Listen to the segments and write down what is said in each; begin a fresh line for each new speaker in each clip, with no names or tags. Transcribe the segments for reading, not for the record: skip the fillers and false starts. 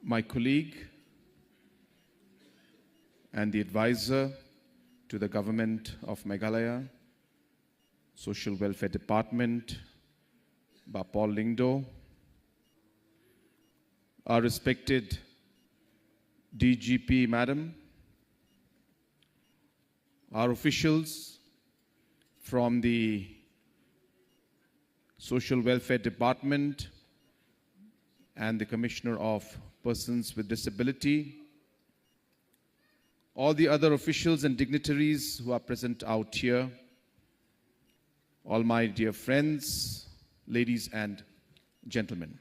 my colleague and the advisor to the government of Meghalaya, Social Welfare Department, Paul Lyngdoh, our respected DGP Madam, our officials from the Social Welfare Department and the Commissioner of Persons with Disability, all the other officials and dignitaries who are present out here, all my dear friends, ladies and gentlemen.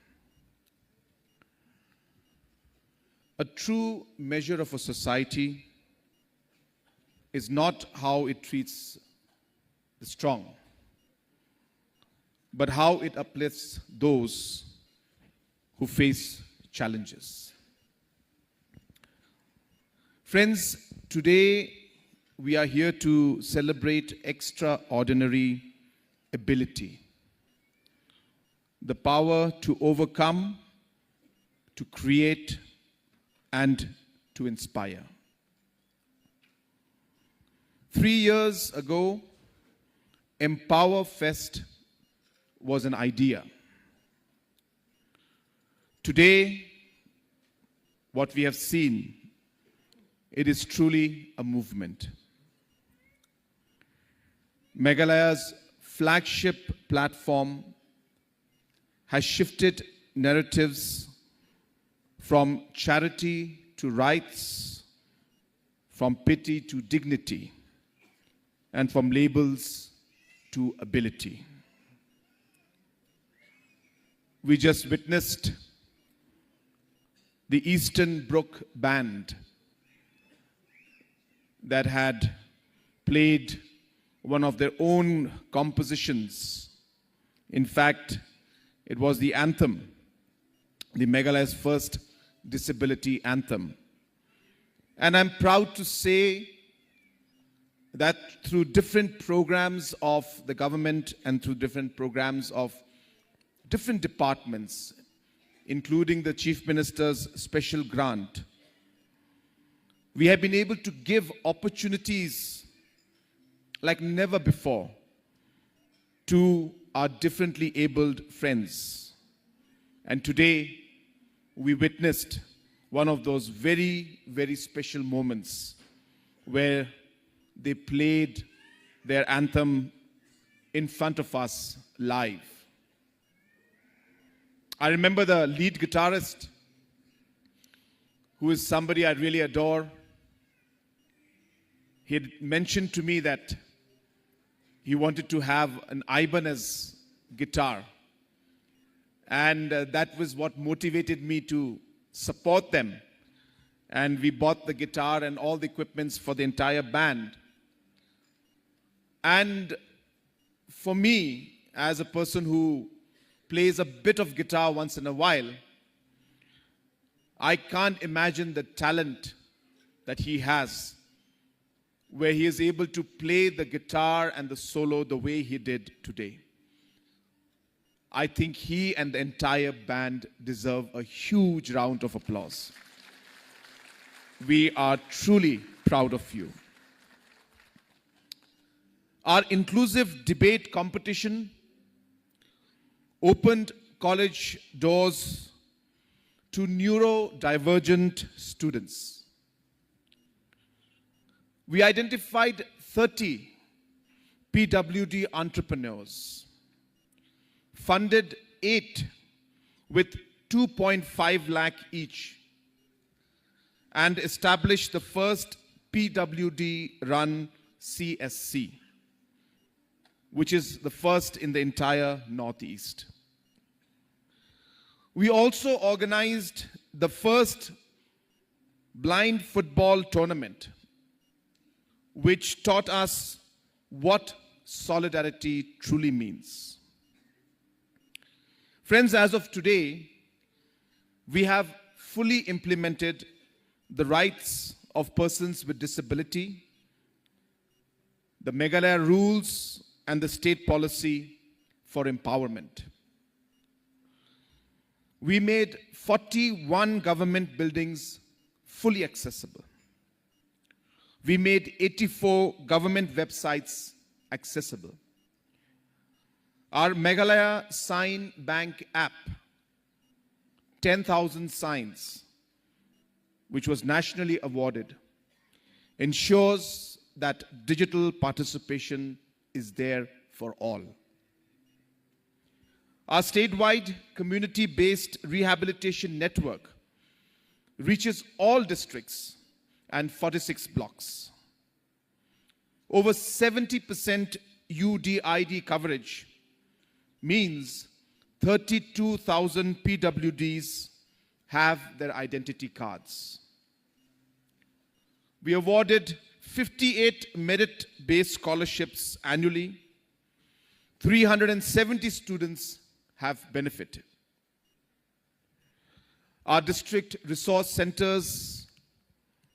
A true measure of a society is not how it treats the strong, but how it uplifts those who face challenges. Friends, today we are here to celebrate extraordinary ability, the power to overcome, to create, and to inspire. 3 years ago, Empower Fest was an idea. Today, what we have seen, it is truly a movement. Meghalaya's flagship platform has shifted narratives from charity to rights, from pity to dignity, and from labels to ability. We just witnessed the Eastern Brook Band that had played one of their own compositions. In fact, it was the anthem, the Meghalaya's first disability anthem. And I'm proud to say that through different programs of the government and through different programs of different departments, including the Chief Minister's special grant, we have been able to give opportunities like never before to our differently abled friends. And today, we witnessed one of those very, very special moments where they played their anthem in front of us live. I remember the lead guitarist, who is somebody I really adore. He had mentioned to me that he wanted to have an Ibanez guitar. And that was what motivated me to support them. And we bought the guitar and all the equipments for the entire band. And for me, as a person who plays a bit of guitar once in a while, I can't imagine the talent that he has, where he is able to play the guitar and the solo the way he did today. I think he and the entire band deserve a huge round of applause. We are truly proud of you. Our inclusive debate competition opened college doors to neurodivergent students. We identified 30 PWD entrepreneurs, funded 8 with 2.5 lakh each, and established the first PWD-run CSC, which is the first in the entire Northeast. We also organized the first blind football tournament, which taught us what solidarity truly means. Friends, as of today, we have fully implemented the rights of persons with disability, the Meghalaya rules, and the state policy for empowerment. We made 41 government buildings fully accessible. We made 84 government websites accessible. Our Meghalaya Sign Bank app, 10,000 signs, which was nationally awarded, ensures that digital participation is there for all. Our statewide community-based rehabilitation network reaches all districts and 46 blocks. Over 70% UDID coverage means 32,000 PWDs have their identity cards. We awarded 58 merit-based scholarships annually. 370 students have benefited. Our district resource centers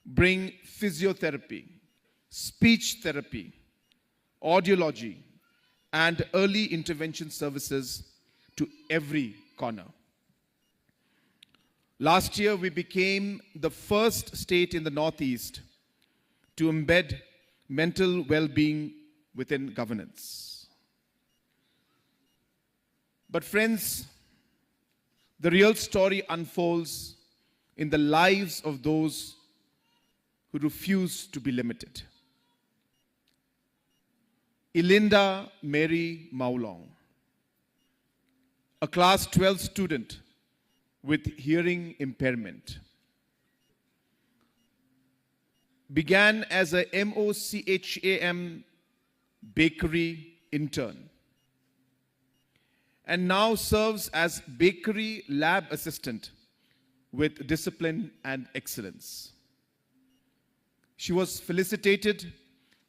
bring physiotherapy, speech therapy, audiology, and early intervention services to every corner. Last year, we became the first state in the Northeast to embed mental well-being within governance. But friends, the real story unfolds in the lives of those who refuse to be limited. Elinda Mary Maulong, a class 12 student with hearing impairment, began as a MOCHAM bakery intern and now serves as bakery lab assistant with discipline and excellence. She was felicitated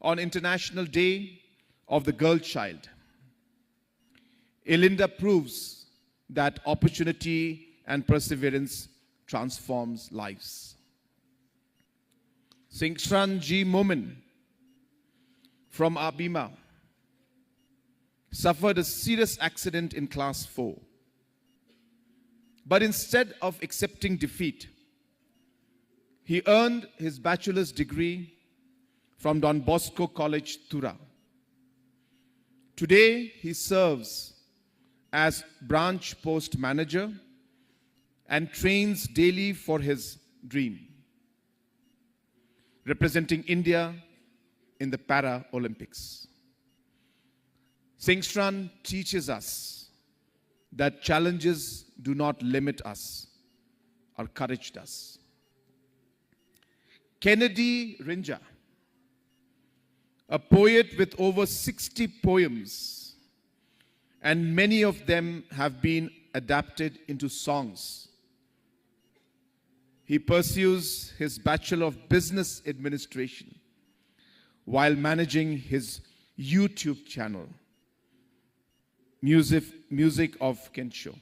on International Day of the Girl Child. Elinda proves that opportunity and perseverance transforms lives. Singshran G. Momin from Abima suffered a serious accident in class 4. But instead of accepting defeat, he earned his bachelor's degree from Don Bosco College, Tura. Today, he serves as branch post manager and trains daily for his dream, representing India in the Para Olympics. Singshran teaches us that challenges do not limit us, our courage does. Kennedy Rinja, a poet with over 60 poems, and many of them have been adapted into songs. He pursues his Bachelor of Business Administration while managing his YouTube channel, Music of Kensho.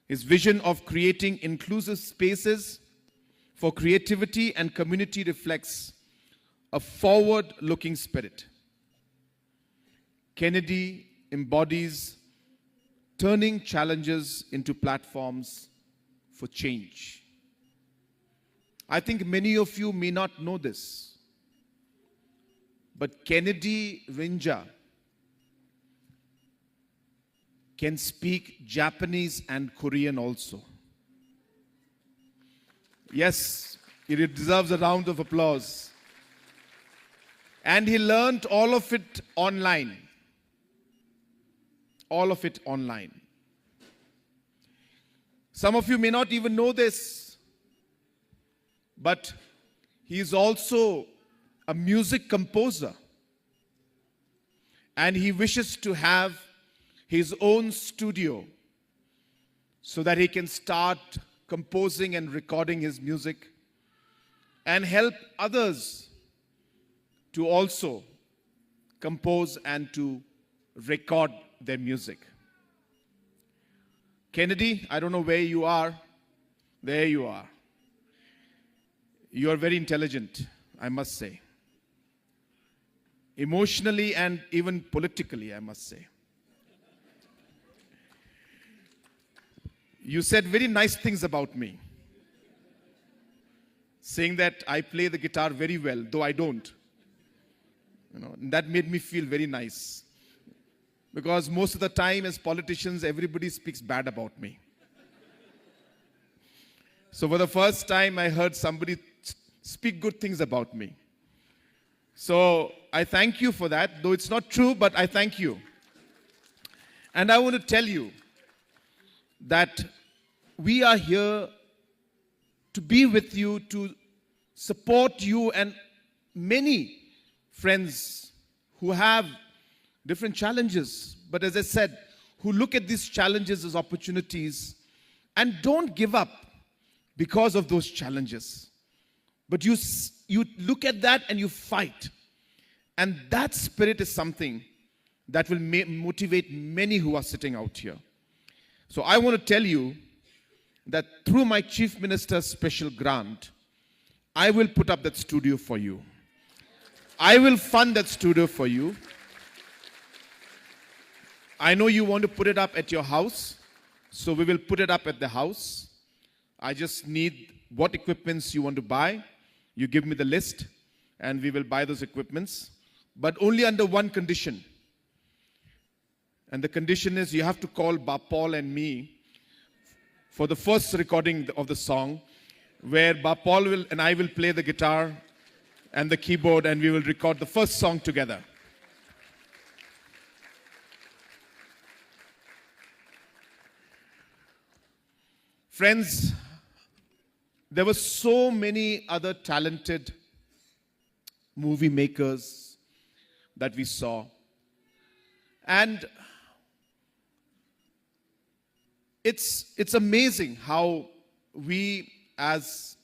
His vision of creating inclusive spaces for creativity and community reflects a forward-looking spirit. Kennedy embodies turning challenges into platforms for change. I think many of you may not know this, but Kennedy Rinja can speak Japanese and Korean also. Yes, he deserves a round of applause. And he learned all of it online. All of it online. Some of you may not even know this, but he is also a music composer. And he wishes to have his own studio so that he can start composing and recording his music and help others to also compose and to record their music. Kennedy, I don't know where you are. There you are. You are very intelligent, I must say. Emotionally and even politically, I must say. You said very nice things about me, saying that I play the guitar very well, though I don't. And that made me feel very nice. Because most of the time as politicians, everybody speaks bad about me. So for the first time, I heard somebody speak good things about me. So I thank you for that, though it's not true, but I thank you. And I want to tell you that we are here to be with you, to support you and many friends who have different challenges. But as I said, who look at these challenges as opportunities and don't give up because of those challenges. But you look at that and you fight. And that spirit is something that will motivate many who are sitting out here. So I want to tell you that through my Chief Minister's special grant, I will put up that studio for you. I will fund that studio for you. I know you want to put it up at your house, so we will put it up at the house. I just need what equipments you want to buy. You give me the list, and we will buy those equipments, but only under one condition. And the condition is you have to call Bapal and me for the first recording of the song, where Bapal and I will play the guitar and the keyboard, and we will record the first song together. Friends, there were so many other talented movie makers that we saw. And it's amazing how we as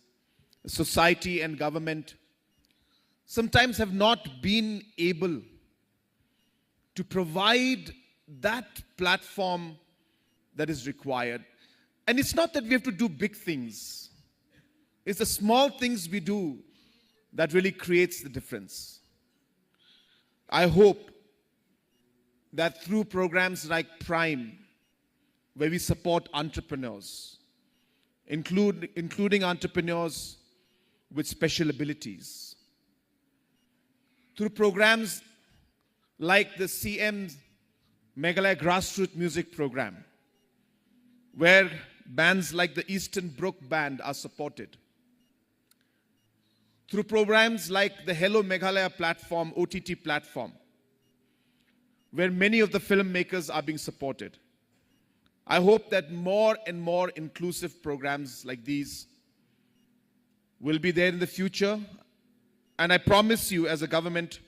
a society and government sometimes have not been able to provide that platform that is required. And it's not that we have to do big things. It's the small things we do that really creates the difference. I hope that through programs like Prime, where we support entrepreneurs, including entrepreneurs with special abilities, through programs like the CM Meghalaya Grassroots Music Program, where bands like the Eastern Brook Band are supported, through programs like the Hello Meghalaya platform, OTT platform, where many of the filmmakers are being supported. I hope that more and more inclusive programs like these will be there in the future. And I promise you as a government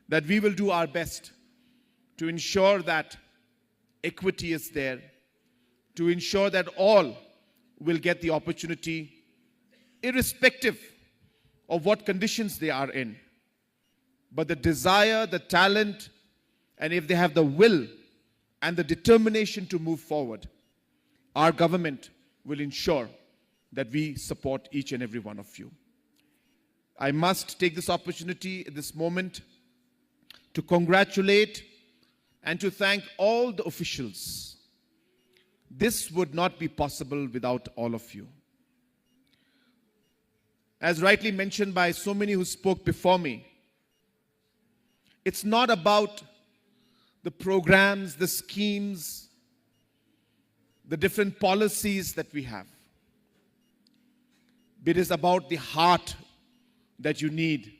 that we will do our best to ensure that equity is there, to ensure that all will get the opportunity, irrespective of what conditions they are in. But the desire, the talent, and if they have the will and the determination to move forward, our government will ensure that we support each and every one of you. I must take this opportunity at this moment to congratulate and to thank all the officials. This would not be possible without all of you. As rightly mentioned by so many who spoke before me, it's not about the programs, the schemes, the different policies that we have. It is about the heart that you need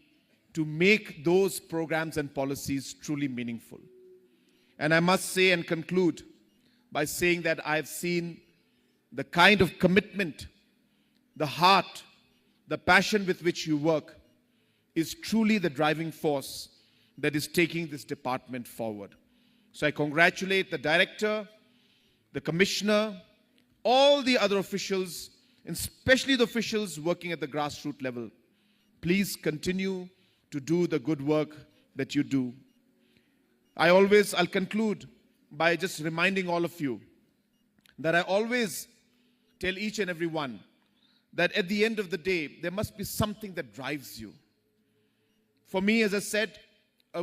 to make those programs and policies truly meaningful. And I must say and conclude by saying that I've seen the kind of commitment, the heart, the passion with which you work is truly the driving force that is taking this department forward. So I congratulate the director, the commissioner, all the other officials, and especially the officials working at the grassroots level. Please continue to do the good work that you do. I'll conclude by just reminding all of you that I always tell each and every one that at the end of the day, there must be something that drives you. For me, as I said,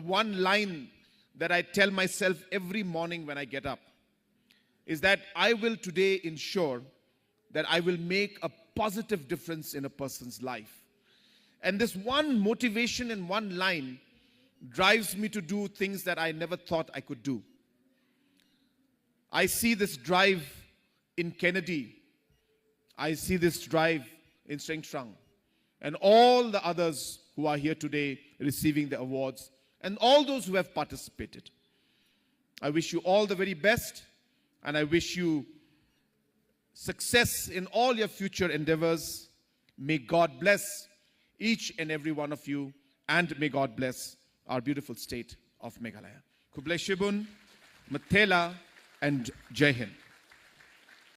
one line that I tell myself every morning when I get up is that I will today ensure that I will make a positive difference in a person's life. And this one motivation in one line drives me to do things that I never thought I could do. I see this drive in Kennedy. I see this drive in Seng Trang. And all the others who are here today receiving the awards, and all those who have participated. I wish you all the very best, and I wish you success in all your future endeavors. May God bless each and every one of you, and may God bless our beautiful state of Meghalaya. Kublai Shibun, Mathela, and Jai Hind.